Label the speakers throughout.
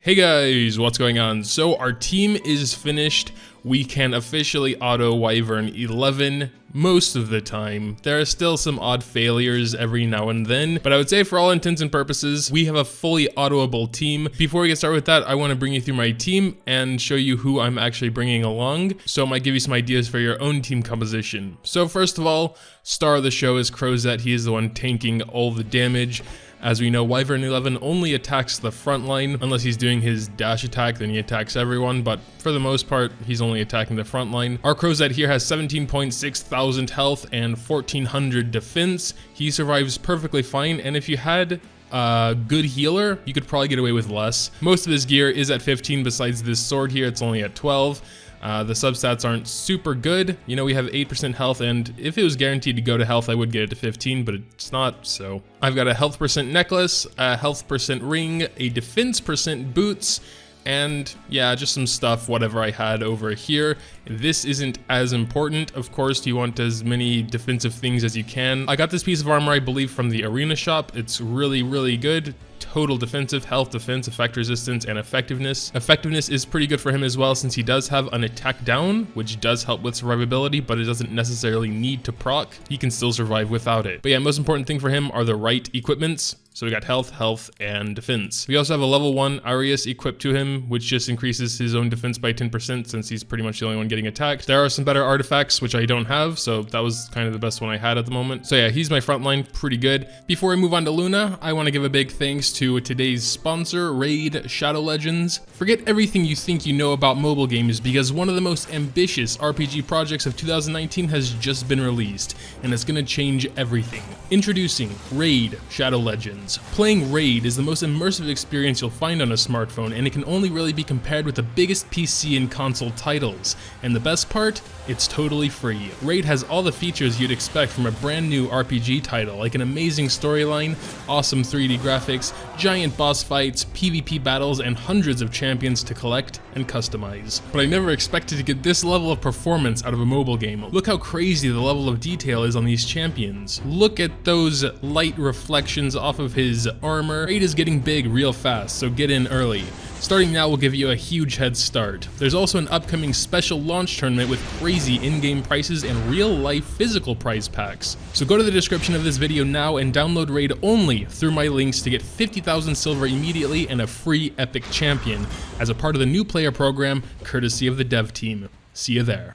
Speaker 1: Hey guys, what's going on? So our team is finished. We can officially auto Wyvern 11 most of the time. There are still some odd failures every now and then, but I would say for all intents and purposes, we have a fully autoable team. Before we get started with that, I want to bring you through my team and show you who I'm actually bringing along. So I might give you some ideas for your own team composition. So first of all, star of the show is Crozet. He is the one tanking all the damage. As we know, Wyvern 11 only attacks the front line. Unless he's doing his dash attack, then he attacks everyone, but for the most part, he's only attacking the front line. Our Crozet here has 17.6 thousand health and 1400 defense. He survives perfectly fine, and if you had a good healer, you could probably get away with less. Most of his gear is at 15, besides this sword here, it's only at 12. The substats aren't super good. You know, we have 8% health, and if it was guaranteed to go to health, I would get it to 15, but it's not, so. I've got a health percent necklace, a health percent ring, a defense percent boots, and yeah, just some stuff, whatever I had over here. This isn't as important. Of course, you want as many defensive things as you can. I got this piece of armor, I believe, from the arena shop. It's really, really good. Total defensive, health, defense, effect resistance, and effectiveness. Effectiveness is pretty good for him as well, since he does have an attack down, which does help with survivability, but it doesn't necessarily need to proc. He can still survive without it. But yeah, most important thing for him are the right equipments. So we got health, and defense. We also have a level 1 Arius equipped to him, which just increases his own defense by 10% since he's pretty much the only one getting attacked. There are some better artifacts, which I don't have, so that was kind of the best one I had at the moment. So yeah, he's my front line, pretty good. Before we move on to Luna, I want to give a big thanks to today's sponsor, Raid Shadow Legends. Forget everything you think you know about mobile games, because one of the most ambitious RPG projects of 2019 has just been released, and it's going to change everything. Introducing Raid Shadow Legends. Playing Raid is the most immersive experience you'll find on a smartphone, and it can only really be compared with the biggest PC and console titles. And the best part? It's totally free. Raid has all the features you'd expect from a brand new RPG title, like an amazing storyline, awesome 3D graphics, giant boss fights, PvP battles, and hundreds of champions to collect and customize. But I never expected to get this level of performance out of a mobile game. Look how crazy the level of detail is on these champions. Look at those light reflections off of his armor. Raid is getting big real fast, so get in early. Starting now will give you a huge head start. There's also an upcoming special launch tournament with crazy in-game prices and real-life physical prize packs. So go to the description of this video now and download Raid only through my links to get 50,000 silver immediately and a free epic champion as a part of the new player program, courtesy of the dev team. See you there.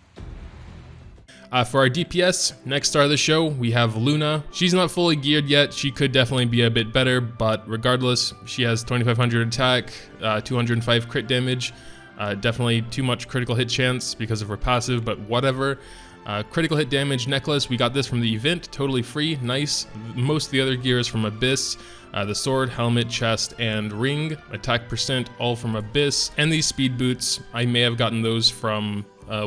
Speaker 1: For our DPS, next star of the show, we have Luna. She's not fully geared yet. She could definitely be a bit better, but regardless, she has 2500 attack, 205 crit damage. Definitely too much critical hit chance because of her passive, but whatever. Critical hit damage necklace, we got this from the event, totally free, nice. Most of the other gear is from Abyss. The sword, helmet, chest, and ring. Attack percent, all from Abyss. And these speed boots, I may have gotten those from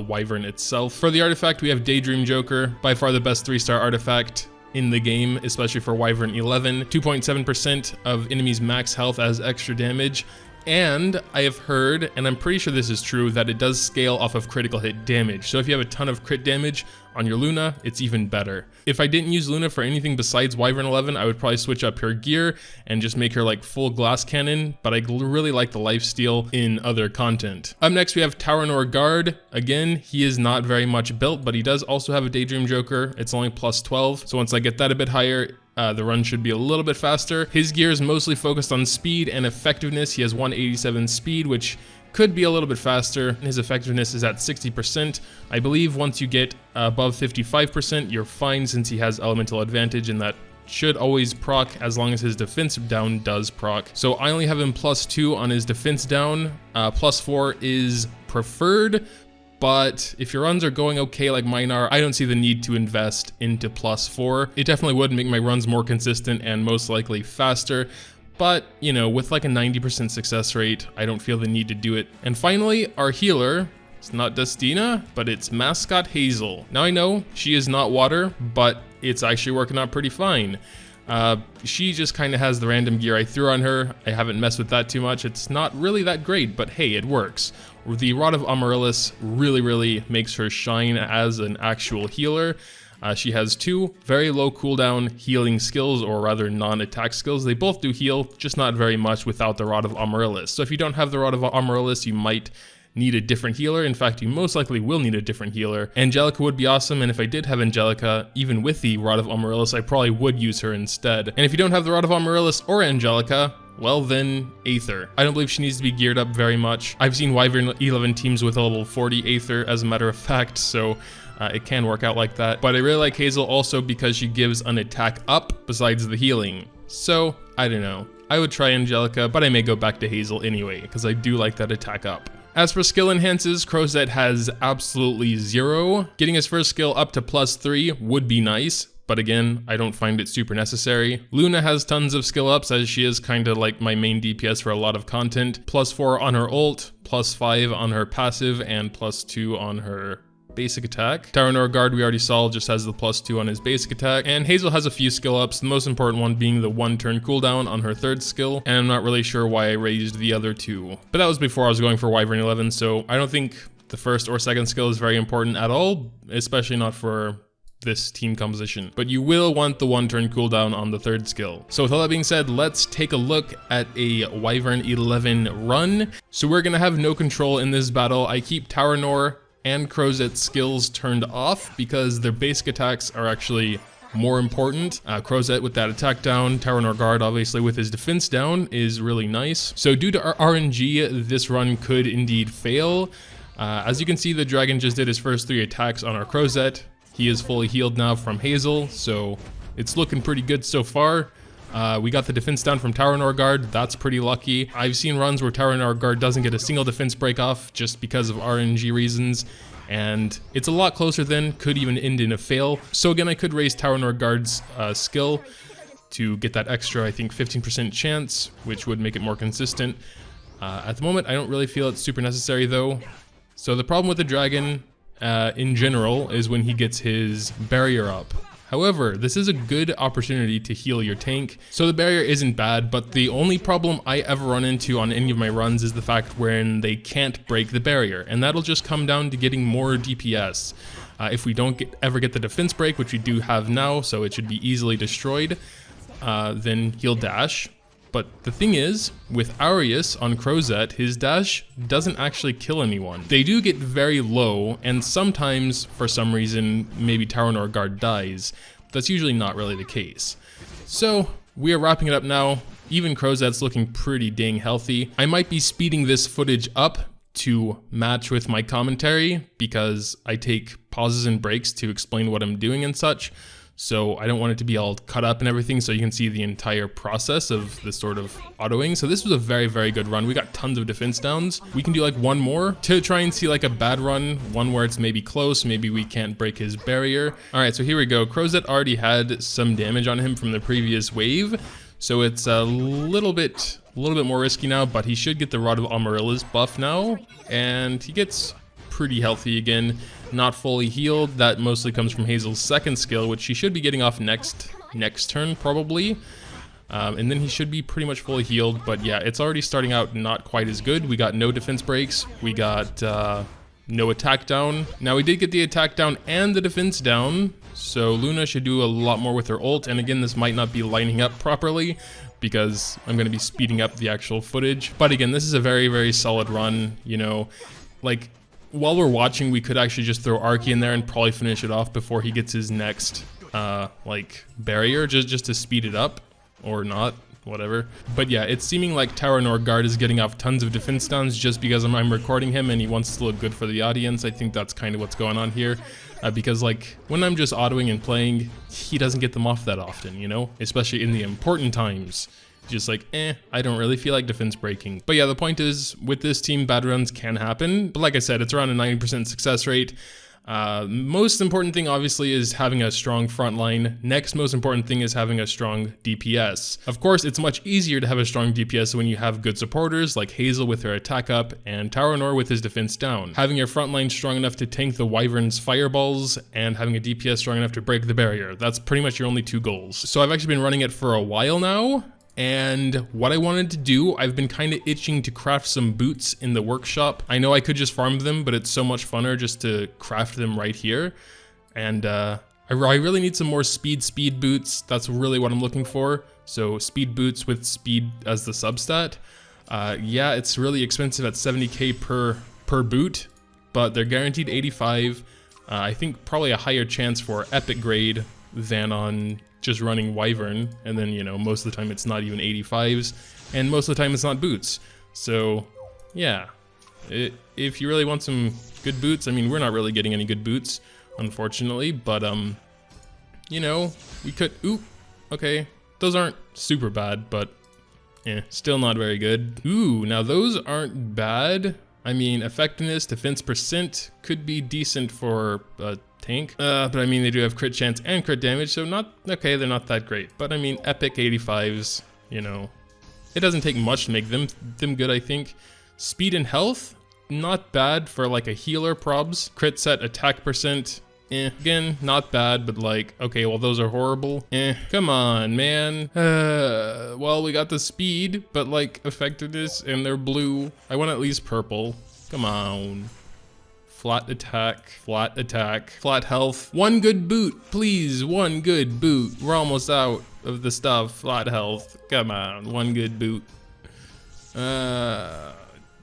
Speaker 1: Wyvern itself. For the artifact, we have Daydream Joker, by far the best 3-star artifact in the game, especially for Wyvern 11. 2.7% of enemies' max health as extra damage. And I have heard, and I'm pretty sure this is true, that it does scale off of critical hit damage. So if you have a ton of crit damage on your Luna, it's even better. If I didn't use Luna for anything besides Wyvern 11, I would probably switch up her gear and just make her like full glass cannon, but I really like the lifesteal in other content. Up next, we have Tauranor Guard. Again, he is not very much built, but he does also have a Daydream Joker. It's only plus 12, so once I get that a bit higher, the run should be a little bit faster. His gear is mostly focused on speed and effectiveness. He has 187 speed, which could be a little bit faster. His effectiveness is at 60%. I believe once you get above 55%, you're fine since he has elemental advantage, and that should always proc as long as his defense down does proc. So I only have him plus 2 on his defense down. Plus 4 is preferred. But if your runs are going okay like mine are, I don't see the need to invest into plus 4. It definitely would make my runs more consistent and most likely faster. But, you know, with like a 90% success rate, I don't feel the need to do it. And finally, our healer. It's not Dustina, but it's Mascot Hazel. Now I know she is not water, but it's actually working out pretty fine. She just kind of has the random gear I threw on her. I haven't messed with that too much. It's not really that great, but hey, it works. The Rod of Amaryllis really makes her shine as an actual healer. She has 2 very low cooldown healing skills, or rather non-attack skills. They both do heal, just not very much without the Rod of Amaryllis. So if you don't have the Rod of Amaryllis, you might need a different healer. In fact, you most likely will need a different healer. Angelica would be awesome, and if I did have Angelica, even with the Rod of Amaryllis, I probably would use her instead. And if you don't have the Rod of Amaryllis or Angelica, well then, Aether. I don't believe she needs to be geared up very much. I've seen Wyvern 11 teams with a level 40 Aether, as a matter of fact, so it can work out like that. But I really like Hazel also because she gives an attack up besides the healing. So, I don't know. I would try Angelica, but I may go back to Hazel anyway, because I do like that attack up. As for skill enhances, Crozet has absolutely 0. Getting his first skill up to +3 would be nice, but again, I don't find it super necessary. Luna has tons of skill ups, as she is kind of like my main DPS for a lot of content. +4 on her ult, +5 on her passive, and +2 on her basic attack. Tyrannor Guard, we already saw, just has the +2 on his basic attack. And Hazel has a few skill ups, the most important one being the 1 turn cooldown on her 3rd skill. And I'm not really sure why I raised the other 2. But that was before I was going for Wyvern 11, so I don't think the 1st or 2nd skill is very important at all, especially not for this team composition. But you will want the 1 turn cooldown on the 3rd skill. So with all that being said, let's take a look at a Wyvern 11 run. So we're gonna have no control in this battle. I keep Tyrannor and Crozet's skills turned off because their basic attacks are actually more important. Crozet with that attack down, Tyrannor Guard obviously with his defense down is really nice. So due to our RNG, this run could indeed fail. As you can see, the dragon just did his first 3 attacks on our Crozet. He is fully healed now from Hazel, so it's looking pretty good so far. We got the defense down from Tyrannor Guard, that's pretty lucky. I've seen runs where Tyrannor Guard doesn't get a single defense break off just because of RNG reasons, and it's a lot closer than, could even end in a fail. So again, I could raise Tyrannor Guard's skill to get that extra, I think, 15% chance, which would make it more consistent. At the moment, I don't really feel it's super necessary though. So the problem with the dragon in general is when he gets his barrier up. However, this is a good opportunity to heal your tank. So the barrier isn't bad, but the only problem I ever run into on any of my runs is the fact when they can't break the barrier, and that'll just come down to getting more DPS. If we don't ever get the defense break, which we do have now, so it should be easily destroyed, then he'll dash. But the thing is, with Arius on Crozet, his dash doesn't actually kill anyone. They do get very low, and sometimes, for some reason, maybe Tyrannor Guard dies. That's usually not really the case. So, we are wrapping it up now. Even Crozet's looking pretty dang healthy. I might be speeding this footage up to match with my commentary, because I take pauses and breaks to explain what I'm doing and such. So I don't want it to be all cut up and everything, so you can see the entire process of this sort of autoing. So this was a very, very good run. We got tons of defense downs. We can do like one more to try and see like a bad run, one where it's maybe close, maybe we can't break his barrier. All right, so here we go. Crozet already had some damage on him from the previous wave, so it's a little bit more risky now, but he should get the Rod of Amaryllis buff now, and he gets pretty healthy again. Not fully healed. That mostly comes from Hazel's 2nd skill, which she should be getting off next turn probably. And then he should be pretty much fully healed. But yeah, it's already starting out not quite as good. We got no defense breaks. We got no attack down. Now we did get the attack down and the defense down. So Luna should do a lot more with her ult. And again, this might not be lining up properly because I'm going to be speeding up the actual footage. But again, this is a very, very solid run. You know, like, while we're watching, we could actually just throw Arky in there and probably finish it off before he gets his next, like, barrier, just to speed it up, or not, whatever. But yeah, it's seeming like Tyrannor Guard is getting off tons of defense downs just because I'm recording him and he wants to look good for the audience. I think that's kind of what's going on here, because like, when I'm just autoing and playing, he doesn't get them off that often, you know, especially in the important times. Just like, I don't really feel like defense breaking. But yeah, the point is, with this team, bad runs can happen. But like I said, it's around a 90% success rate. Most important thing, obviously, is having a strong front line. Next most important thing is having a strong DPS. Of course, it's much easier to have a strong DPS when you have good supporters, like Hazel with her attack up, and Tyrannor with his defense down. Having your front line strong enough to tank the Wyvern's fireballs, and having a DPS strong enough to break the barrier. That's pretty much your only 2 goals. So I've actually been running it for a while now. And what I wanted to do, I've been kind of itching to craft some boots in the workshop. I know I could just farm them, but it's so much funner just to craft them right here. And I really need some more speed boots. That's really what I'm looking for. So speed boots with speed as the substat. Yeah, it's really expensive at 70k per boot, but they're guaranteed 85. I think probably a higher chance for epic grade than on just running Wyvern. And then, you know, most of the time it's not even 85s, and most of the time it's not boots. So yeah, if you really want some good boots, I mean, we're not really getting any good boots, unfortunately, but you know, we could, ooh, okay, those aren't super bad, but still not very good. Ooh, now those aren't bad. I mean, effectiveness, defense percent could be decent for a tank, but I mean, they do have crit chance and crit damage, so not, okay, they're not that great, but I mean, epic 85s, you know, it doesn't take much to make them good, I think. Speed and health, not bad for like a healer probs. Crit set, attack percent, again, not bad, but like, okay, well, those are horrible. Come on, man. Well, we got the speed, but like effectiveness, and they're blue. I want at least purple. Come on. Flat attack, flat health. One good boot, please, one good boot. We're almost out of the stuff. Flat health, come on, one good boot.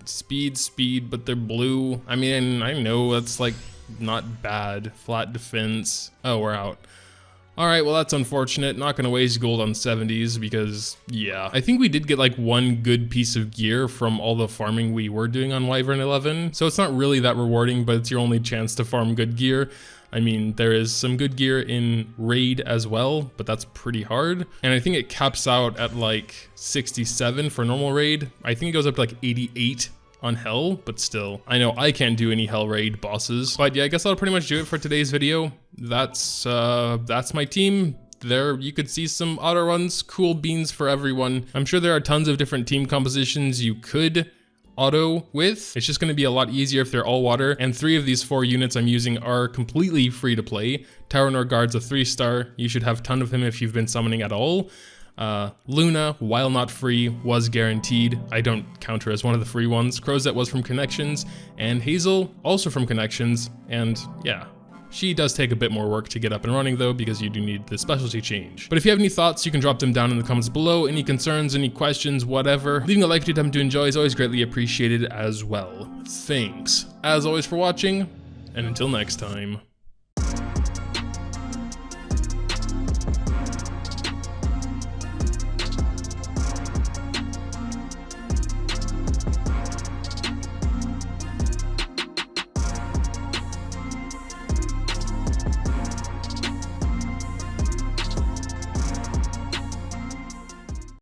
Speaker 1: Speed, but they're blue. I mean, I know that's like not bad. Flat defense. Oh, we're out. All right, well, that's unfortunate. Not gonna waste gold on 70s because, yeah. I think we did get like one good piece of gear from all the farming we were doing on Wyvern 11. So it's not really that rewarding, but it's your only chance to farm good gear. I mean, there is some good gear in raid as well, but that's pretty hard. And I think it caps out at like 67 for normal raid. I think it goes up to like 88 on hell, but still, I know I can't do any hell raid bosses. But yeah, I guess that'll pretty much do it for today's video. That's my team. There you could see some auto runs, cool beans for everyone. I'm sure there are tons of different team compositions you could auto with. It's just going to be a lot easier if they're all water, and 3 of these 4 units I'm using are completely free to play. Tower Guard's a 3-star. You should have a ton of him if you've been summoning at all. Luna, while not free, was guaranteed. I don't count her as one of the free ones. Crozet was from Connections, and Hazel also from Connections, and yeah. She does take a bit more work to get up and running though, because you do need the specialty change. But if you have any thoughts, you can drop them down in the comments below. Any concerns, any questions, whatever. Leaving a like if you happen to enjoy is always greatly appreciated as well. Thanks, as always, for watching, and until next time.